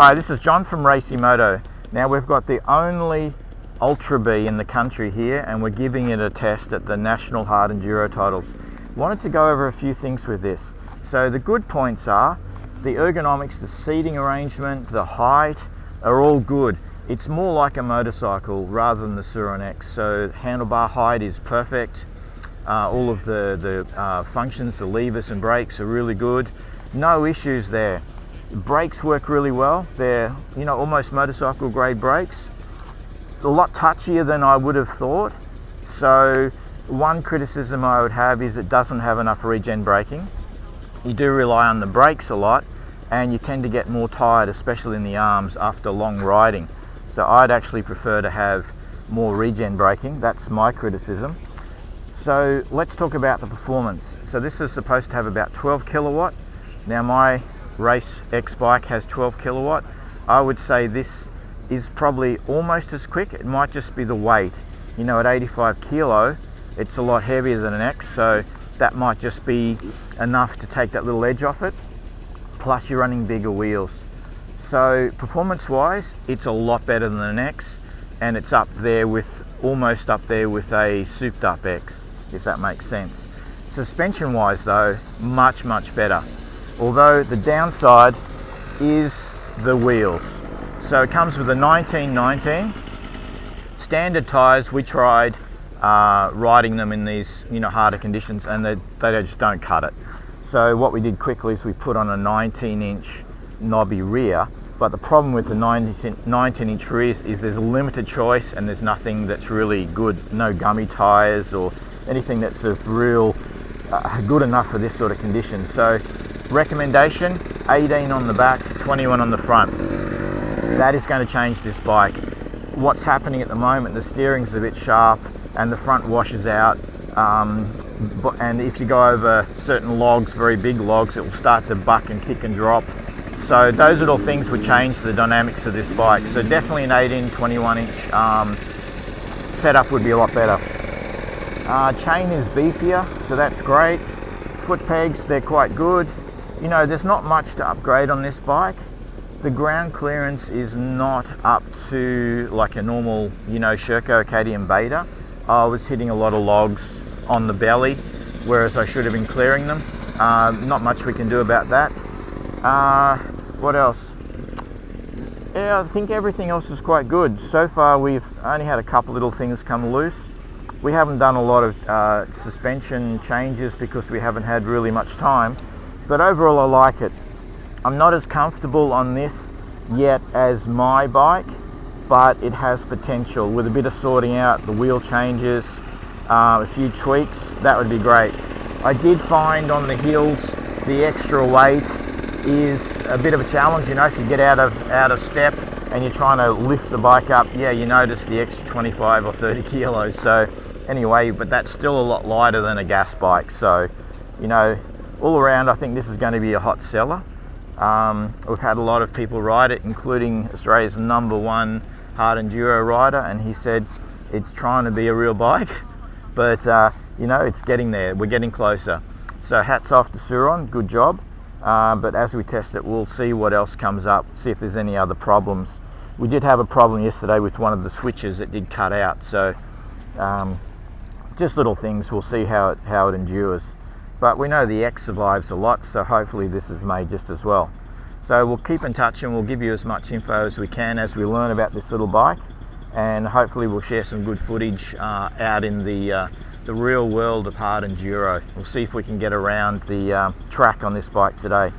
Hi, this is John from Racimoto. Now we've got the only Ultra B in the country here and we're giving it a test at the National Hard Enduro Titles. Wanted to go over a few things with this. So the good points are the ergonomics, the seating arrangement, the height are all good. It's more like a motorcycle rather than the Surron X. So handlebar height is perfect. All of the functions, the levers and brakes are really good. No issues there. The brakes work really well. They're, almost motorcycle grade brakes. A lot touchier than I would have thought. So one criticism I would have is it doesn't have enough regen braking. You do rely on the brakes a lot and you tend to get more tired, especially in the arms after long riding. So I'd actually prefer to have more regen braking. That's my criticism. So let's talk about the performance. So this is supposed to have about 12 kilowatt. Now my Race X bike has 12 kilowatt. I would say this is probably almost as quick. It might just be the weight. At 85 kilo, it's a lot heavier than an X, so that might just be enough to take that little edge off it. Plus you're running bigger wheels. So performance-wise, it's a lot better than an X, and it's almost up there with a souped-up X, if that makes sense. Suspension-wise though, much better. Although the downside is the wheels. So it comes with a 1919 standard tires. We tried riding them in these harder conditions and they just don't cut it. So what we did quickly is we put on a 19-inch knobby rear, but the problem with the 19-inch rears is there's a limited choice and there's nothing that's really good. No gummy tires or anything that's real good enough for this sort of condition. So recommendation, 18 on the back, 21 on the front. That is going to change this bike. What's happening at the moment, the steering's a bit sharp and the front washes out, and if you go over certain logs, very big logs, it will start to buck and kick and drop. So those little things would change the dynamics of this bike. So definitely an 18, 21 inch setup would be a lot better. Chain is beefier, so that's great. Foot pegs, they're quite good. There's not much to upgrade on this bike. The ground clearance is not up to like a normal, Sherco KTM Beta. I was hitting a lot of logs on the belly, whereas I should have been clearing them. Not much we can do about that. What else? Yeah, I think everything else is quite good. So far we've only had a couple little things come loose. We haven't done a lot of suspension changes because we haven't had really much time. But overall I like it. I'm not as comfortable on this yet as my bike, but it has potential. With a bit of sorting out, the wheel changes, a few tweaks, that would be great. I did find on the hills the extra weight is a bit of a challenge. If you get out of step and you're trying to lift the bike up, yeah, you notice the extra 25 or 30 kilos. So anyway, but that's still a lot lighter than a gas bike. So, all around, I think this is going to be a hot seller. We've had a lot of people ride it, including Australia's #1 hard enduro rider, and he said it's trying to be a real bike, but it's getting there. We're getting closer. So hats off to Surron, good job. But as we test it, we'll see what else comes up, see if there's any other problems. We did have a problem yesterday with one of the switches that did cut out, so just little things. We'll see how it endures. But we know the X survives a lot, so hopefully this is made just as well. So we'll keep in touch and we'll give you as much info as we can as we learn about this little bike, and hopefully we'll share some good footage out in the real world of hard enduro. We'll see if we can get around the track on this bike today.